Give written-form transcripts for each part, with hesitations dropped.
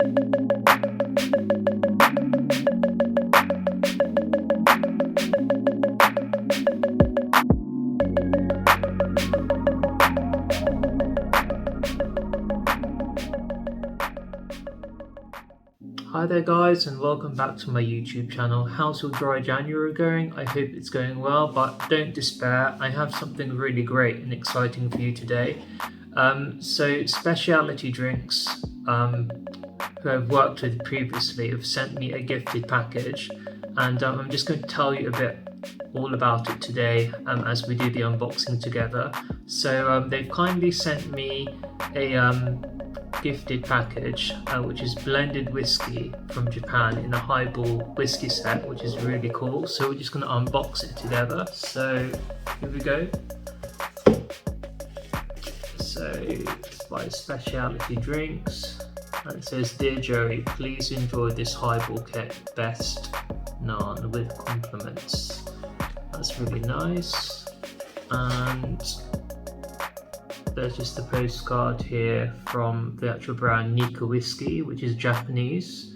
Hi there guys, and welcome back to my YouTube channel. How's your dry January going? I hope it's going well, but don't despair. I have something really great and exciting for you today. So Specialty Drinks, who I've worked with previously, have sent me a gifted package, and I'm just going to tell you a bit all about it today as we do the unboxing together. So they've kindly sent me a gifted package which is blended whiskey from Japan in a highball whiskey set, which is really cool. So we're just going to unbox it together. So here we go. So it's by Specialty Drinks, and it says, "Dear Joey, please enjoy this highball kit. Best, Nan, with compliments." That's really nice. And there's just a postcard here from the actual brand Nikka Whiskey, which is Japanese.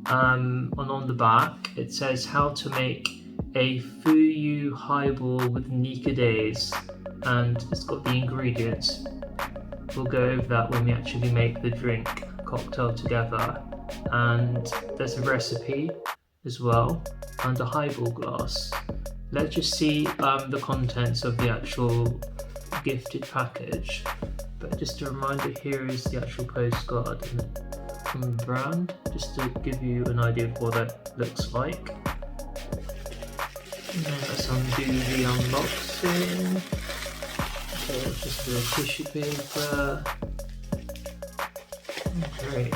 And on the back it says how to make a Fuyu highball with Nikka Days, and it's got the ingredients. We'll go over that when we actually make the drink cocktail together. And there's a recipe as well and a highball glass. Let's just see the contents of the actual gifted package. But just a reminder, here is the actual postcard from the brand, just to give you an idea of what it looks like. And then let's undo the unboxing. Okay, let's just do a tissue paper. Great.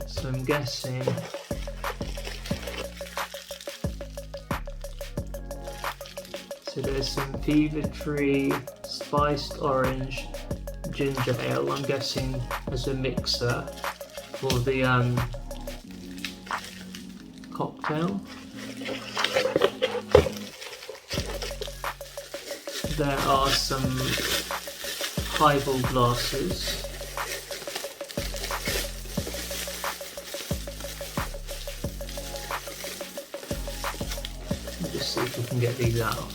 So I'm guessing so there's some fever tree, spiced orange, ginger ale, I'm guessing as a mixer for the cocktail. There are some highball glasses. Let's just see if we can get these out.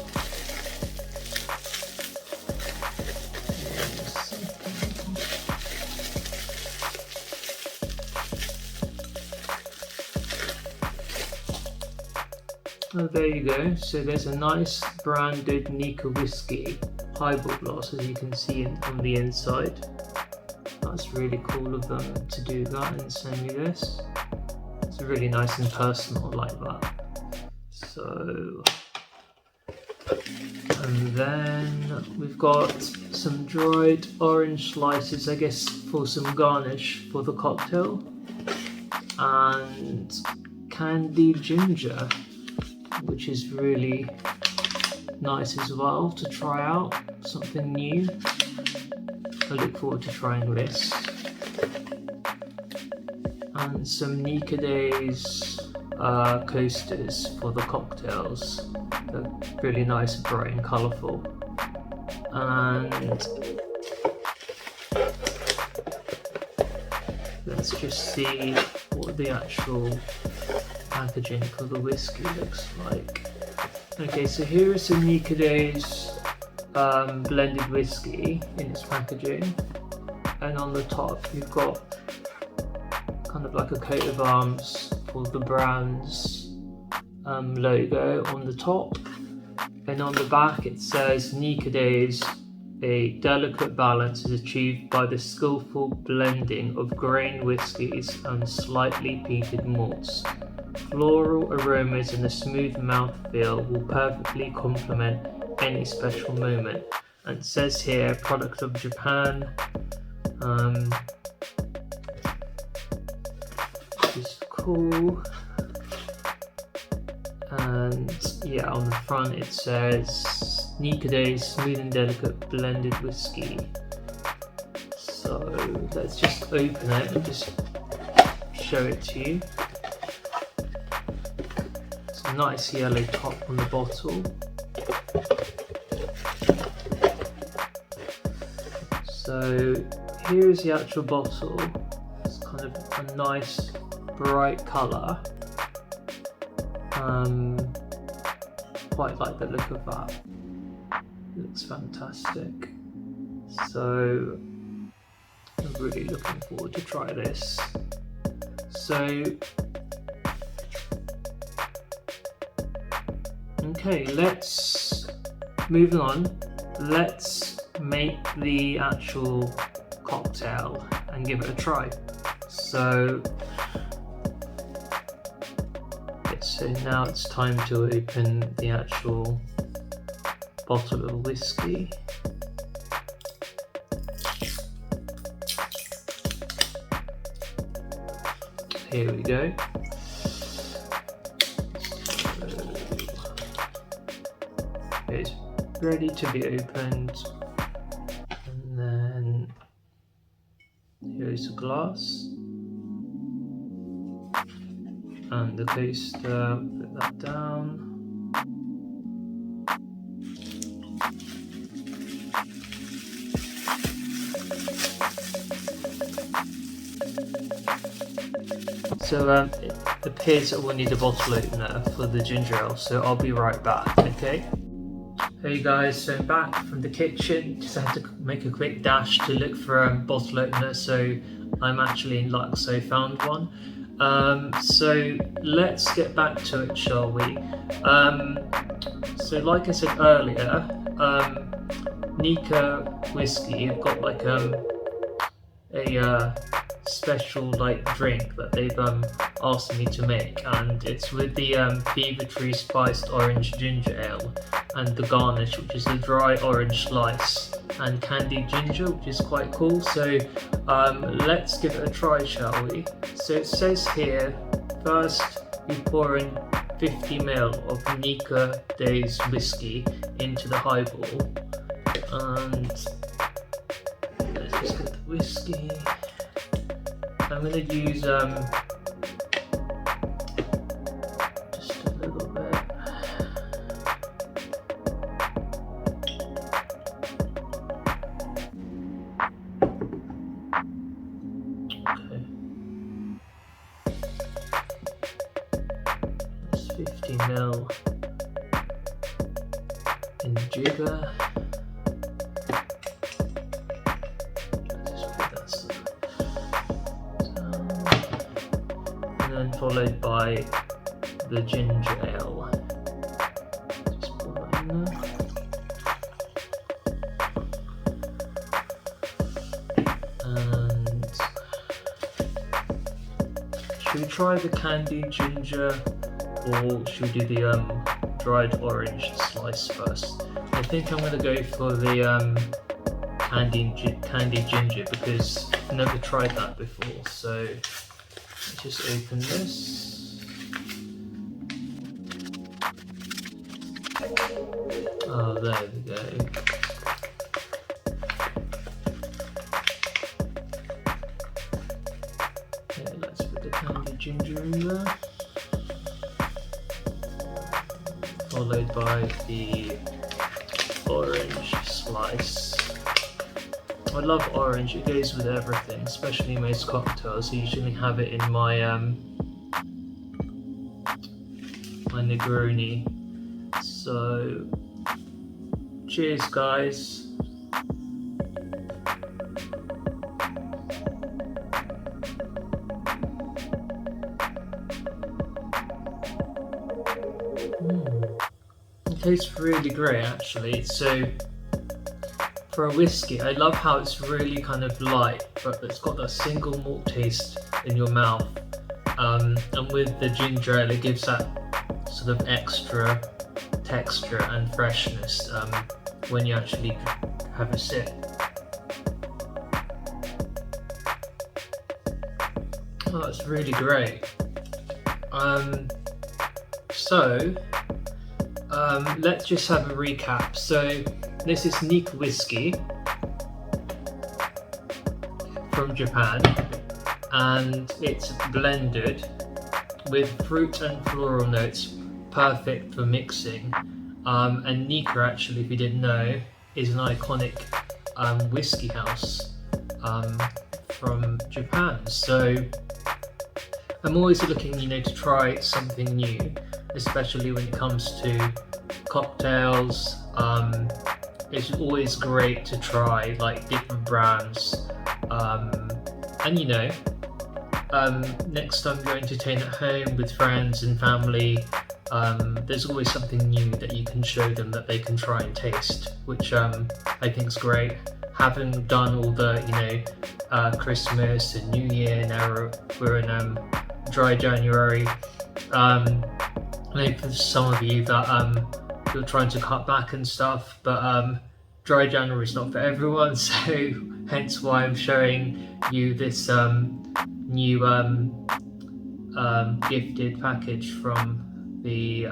Oh, there you go. So there's a nice branded Nikka Whiskey highball glass, as you can see on the inside. That's really cool of them to do that and send me this. It's really nice and personal like that. So, and then we've got some dried orange slices, I guess for some garnish for the cocktail, and candied ginger, which is really nice as well to try out, something new. I look forward to trying this. And some Nikka Days coasters for the cocktails. They're really nice, bright and colourful. And let's just see what the actual packaging for the whiskey looks like. Okay, so here is some Nikka Days blended whiskey in its packaging, and on the top you've got kind of like a coat of arms for the brand's logo on the top, and on the back it says Nikka Days, a delicate balance is achieved by the skillful blending of grain whiskies and slightly peated malts. Floral aromas and a smooth mouthfeel will perfectly complement any special moment. And it says here, product of Japan, which is cool. And yeah, on the front it says Nikka Days smooth and delicate blended whiskey. So let's just open it and just show it to you. It's a nice yellow top on the bottle. So here is the actual bottle. It's kind of a nice bright colour. Quite like the look of that. It looks fantastic. So I'm really looking forward to try this. So okay, let's move on. Let's make the actual cocktail and give it a try. So now it's time to open the actual bottle of whiskey. Here we go. It's ready to be opened, and then here's a glass and the coaster. Put that down. So it appears that we'll need a bottle opener for the ginger ale, so I'll be right back, okay? Hey guys, so I'm back from the kitchen. Just had to make a quick dash to look for a bottle opener, so I'm actually in luck, so found one. So let's get back to it, shall we? So like I said earlier, Nikka Whiskey have got like a special like drink that they've asked me to make, and it's with the Fever Tree spiced orange ginger ale and the garnish, which is a dry orange slice and candied ginger, which is quite cool. So let's give it a try, shall we? So it says here, first we pour in 50 ml of Nikka Days whiskey into the highball, and let's just get the whiskey. I'm going to use just a little bit. Okay. That's 50 ml in the jigger. Followed by the ginger ale. Just pour that in there. And should we try the candied ginger, or should we do the dried orange slice first? I think I'm going to go for the candied ginger because I've never tried that before. So let's just open this. Oh, there we go. Okay, let's put the candied ginger in there. Followed by the orange slice. I love orange, it goes with everything, especially most cocktails. I usually have it in my my Negroni. So cheers guys. It tastes really great actually. So for a whiskey, I love how it's really kind of light, but it's got that single malt taste in your mouth. And with the ginger ale, it gives that sort of extra texture and freshness when you actually have a sip. Oh, that's really great. Let's just have a recap. So this is Nikka Whiskey from Japan, and it's blended with fruit and floral notes, perfect for mixing. And Nikka, actually, if you didn't know, is an iconic whiskey house from Japan. So I'm always looking, to try something new, especially when it comes to cocktails. It's always great to try like different brands, and next time you're entertained at home with friends and family, there's always something new that you can show them that they can try and taste, which I think is great. Having done all the Christmas and New Year, now we're in dry January. I know for some of you that you're trying to cut back and stuff, but dry January is not for everyone, so hence why I'm showing you this new gifted package from the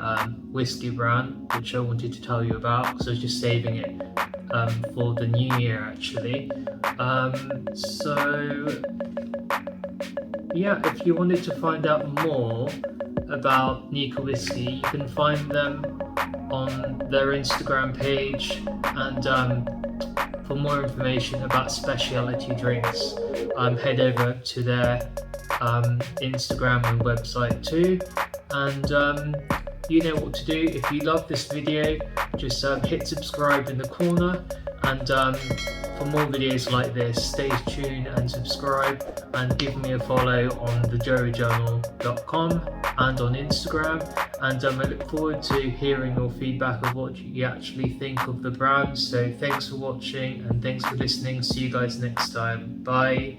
whiskey brand, which I wanted to tell you about, so I was just saving it for the new year actually. So yeah, if you wanted to find out more about Nikka Whiskey, you can find them on their Instagram page, and for more information about specialty drinks, head over to their Instagram and website too. And you know what to do. If you love this video, just hit subscribe in the corner, and for more videos like this, stay tuned and subscribe, and give me a follow on thejoeyjournal.com and on Instagram. And I look forward to hearing your feedback of what you actually think of the brand. So thanks for watching and thanks for listening. See you guys next time. Bye.